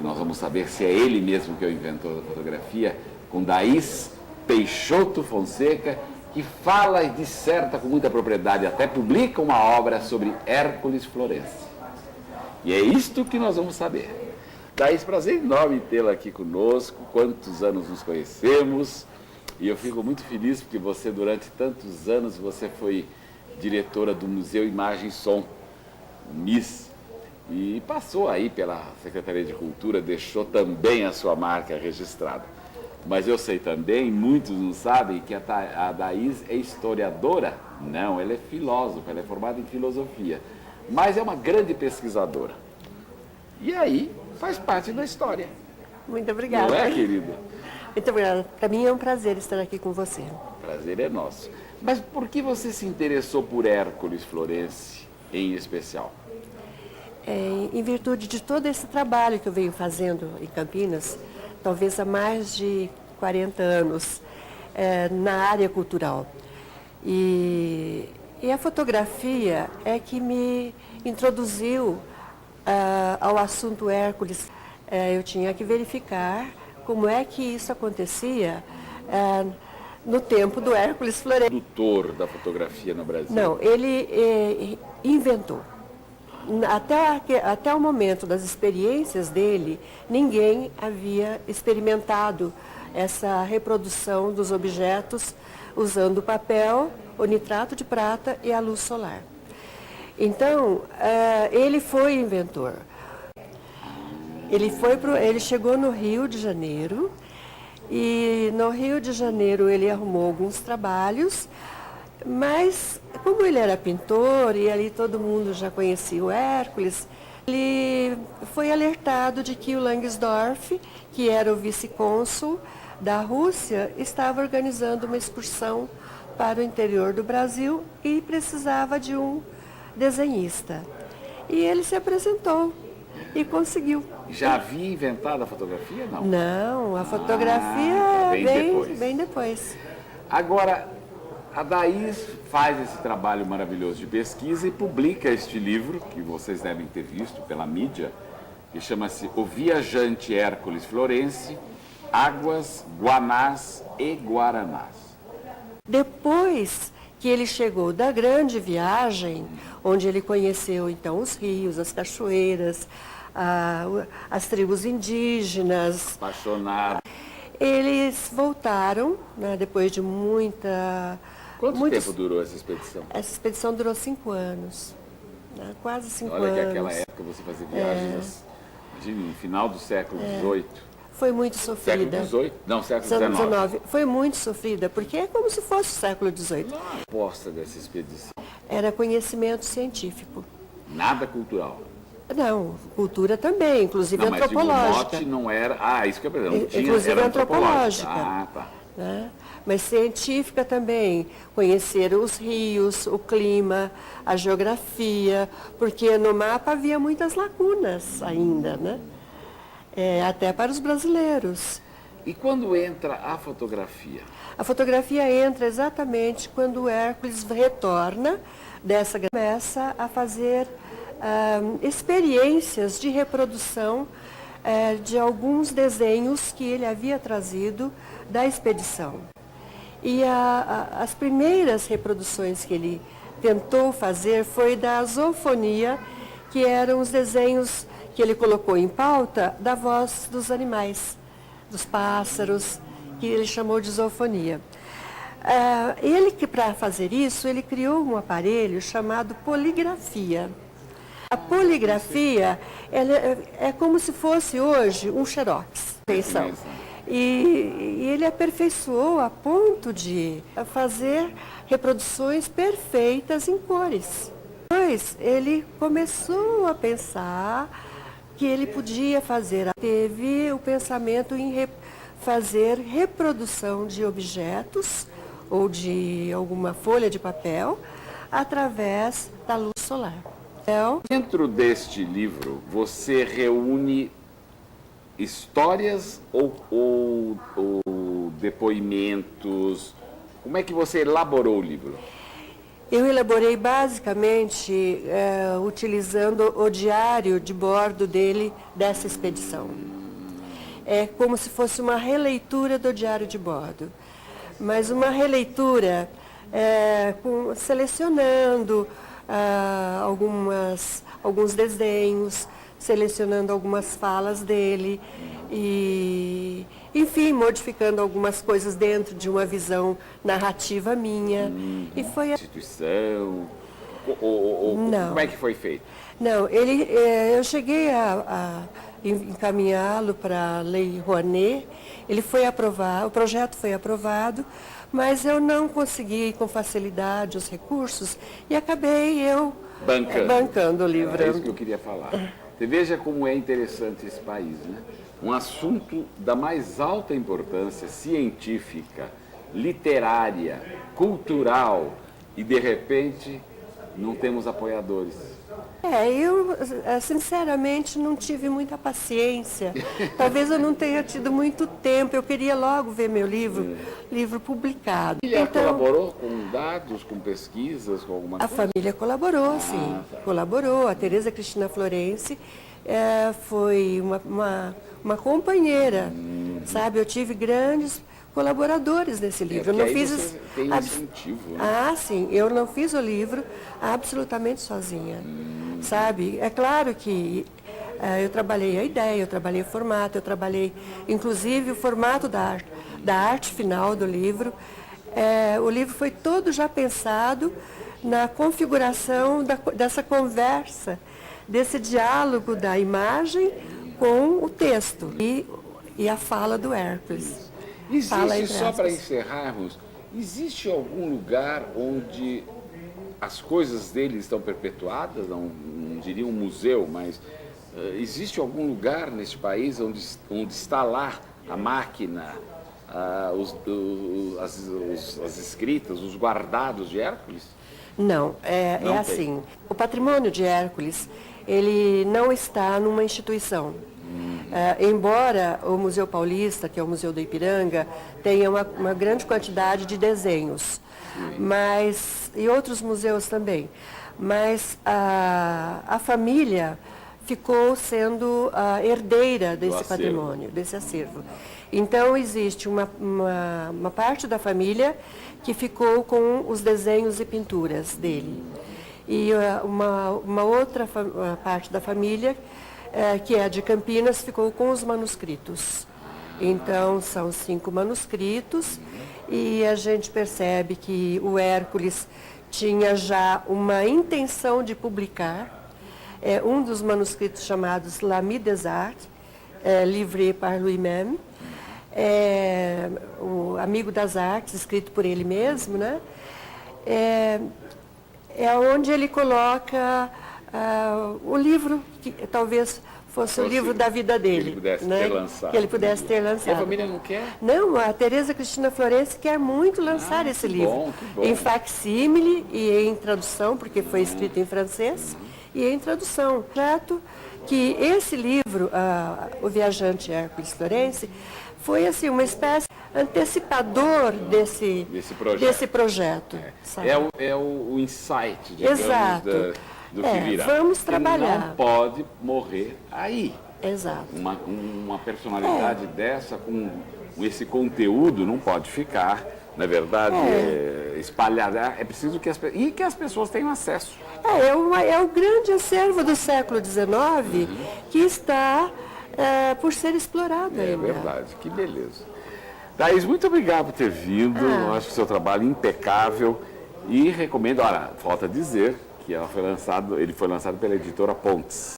nós vamos saber se é ele mesmo que é o inventor da fotografia, com Daís Peixoto Fonseca, que fala e disserta com muita propriedade, até publica uma obra sobre Hércules Florence. E é isto que nós vamos saber. Daís, prazer enorme tê-la aqui conosco, quantos anos nos conhecemos, e eu fico muito feliz porque você, durante tantos anos, você foi diretora do Museu Imagem e Som, MIS, e passou aí pela Secretaria de Cultura, deixou também a sua marca registrada. Mas eu sei também, muitos não sabem, que a Daís é historiadora. Não, ela é filósofa, ela é formada em filosofia, mas é uma grande pesquisadora. E aí, faz parte da história. Muito obrigada. Não é, querida? Muito obrigada. Para mim é um prazer estar aqui com você. Prazer é nosso. Mas por que você se interessou por Hércules Florence em especial? Em virtude de todo esse trabalho que eu venho fazendo em Campinas, talvez há mais de 40 anos, na área cultural. E a fotografia é que me introduziu ao assunto Hércules. Eu tinha que verificar como é que isso acontecia no tempo do Hércules Florence. Produtor da fotografia no Brasil? Não, ele inventou. Até o momento das experiências dele, ninguém havia experimentado essa reprodução dos objetos usando o papel, o nitrato de prata e a luz solar. Então, ele foi inventor. Ele chegou no Rio de Janeiro e no Rio de Janeiro ele arrumou alguns trabalhos, mas como ele era pintor e ali todo mundo já conhecia o Hércules, ele foi alertado de que o Langsdorff, que era o vice-cônsul da Rússia, estava organizando uma excursão para o interior do Brasil e precisava de um desenhista. E ele se apresentou e conseguiu. Já havia inventado a fotografia, não? Não, a fotografia bem depois. Agora, a Daís faz esse trabalho maravilhoso de pesquisa e publica este livro, que vocês devem ter visto pela mídia, que chama-se O Viajante Hércules Florence, Águas, Guanás e Guaranás. Depois que ele chegou da grande viagem, onde ele conheceu então os rios, as cachoeiras, as tribos indígenas. Apaixonado. Eles voltaram, né, depois de Quanto tempo durou essa expedição? Essa expedição durou 5 anos, né, quase 5 anos. Olha que naquela época você fazia viagens, imagina, no final do século XVIII. Foi muito sofrida. Século XVIII? Não, século XIX. Foi muito sofrida, porque é como se fosse o século XVIII. A proposta dessa expedição? Era conhecimento científico. Nada cultural? Não, cultura também, inclusive antropológica. Mas o mote não era... isso que eu pergunto. Inclusive antropológica. Tá. Né? Mas científica também, conhecer os rios, o clima, a geografia, porque no mapa havia muitas lacunas ainda, né? Até para os brasileiros. E quando entra a fotografia? A fotografia entra exatamente quando o Hércules retorna começa a fazer experiências de reprodução de alguns desenhos que ele havia trazido da expedição. E as primeiras reproduções que ele tentou fazer foi da zoofonia, que eram os desenhos que ele colocou em pauta da voz dos animais, dos pássaros, que ele chamou de zoofonia. Para fazer isso, ele criou um aparelho chamado poligrafia. A poligrafia é como se fosse hoje um xerox. Atenção. E ele aperfeiçoou a ponto de fazer reproduções perfeitas em cores. Depois ele começou a pensar que ele podia teve o pensamento em fazer reprodução de objetos ou de alguma folha de papel através da luz solar. Dentro deste livro, você reúne histórias ou depoimentos? Como é que você elaborou o livro? Eu elaborei basicamente utilizando o diário de bordo dele dessa expedição. É como se fosse uma releitura do diário de bordo, mas uma releitura selecionando alguns desenhos, selecionando algumas falas dele e, enfim, modificando algumas coisas dentro de uma visão narrativa minha. E foi Instituição? Não. Como é que foi feito? Não, eu cheguei a encaminhá-lo para a Lei Rouanet, ele foi aprovado, o projeto foi aprovado, mas eu não consegui com facilidade os recursos e acabei bancando o livro. É isso que eu queria falar. Você veja como é interessante esse país, né? Um assunto da mais alta importância científica, literária, cultural e, de repente, não temos apoiadores. Eu sinceramente não tive muita paciência. Talvez eu não tenha tido muito tempo. Eu queria logo ver meu livro publicado. A família colaborou com dados, com pesquisas, com alguma coisa? A família colaborou, sim. Tá. Colaborou. A Tereza Cristina Florense foi uma companheira, sabe? Eu tive grandes colaboradores nesse livro. Eu não fiz você tem um incentivo, né? Ah, sim. Eu não fiz o livro absolutamente sozinha, sabe? É claro que eu trabalhei a ideia, eu trabalhei o formato, eu trabalhei, inclusive, o formato da arte final do livro. O livro foi todo já pensado na configuração dessa conversa, desse diálogo da imagem com o texto e a fala do Hércules. Existe, só para encerrarmos, existe algum lugar onde as coisas dele estão perpetuadas? Não diria um museu, mas existe algum lugar neste país onde está lá a máquina, as escritas, os guardados de Hércules? Não, é assim. O patrimônio de Hércules, ele não está numa instituição. Embora o Museu Paulista, que é o Museu do Ipiranga, tenha uma grande quantidade de desenhos, e outros museus também, mas a família ficou sendo a herdeira desse patrimônio, desse acervo. Então, existe uma parte da família que ficou com os desenhos e pinturas dele. E uma outra parte da família, que é a de Campinas, ficou com os manuscritos. Então, são 5 manuscritos e a gente percebe que o Hércules tinha já uma intenção de publicar um dos manuscritos chamados L'Ami des Arts, livré par lui-même, o Amigo das Artes, escrito por ele mesmo, né? Onde ele coloca o livro que talvez fosse o livro da vida dele. Que ele pudesse ter lançado. Que ele pudesse ter lançado. E a família não quer? Não, a Tereza Cristina Florense quer muito lançar esse livro. Que bom. Em facsímile e em tradução, porque foi escrito em francês, e em tradução. Certo que esse livro, O Viajante Hércules Florense, foi assim, uma espécie antecipador desse projeto. É o insight, digamos, exato. Do que virá. Vamos trabalhar. Não pode morrer aí. Exato. Uma personalidade dessa, com esse conteúdo, não pode ficar, na verdade, espalhada. É preciso que as pessoas tenham acesso. É o grande acervo do século XIX que está por ser explorado ainda. É verdade, que beleza. Thaís, muito obrigado por ter vindo. Eu acho que o seu trabalho é impecável e recomendo. Olha, falta dizer que ele foi lançado pela editora Pontes.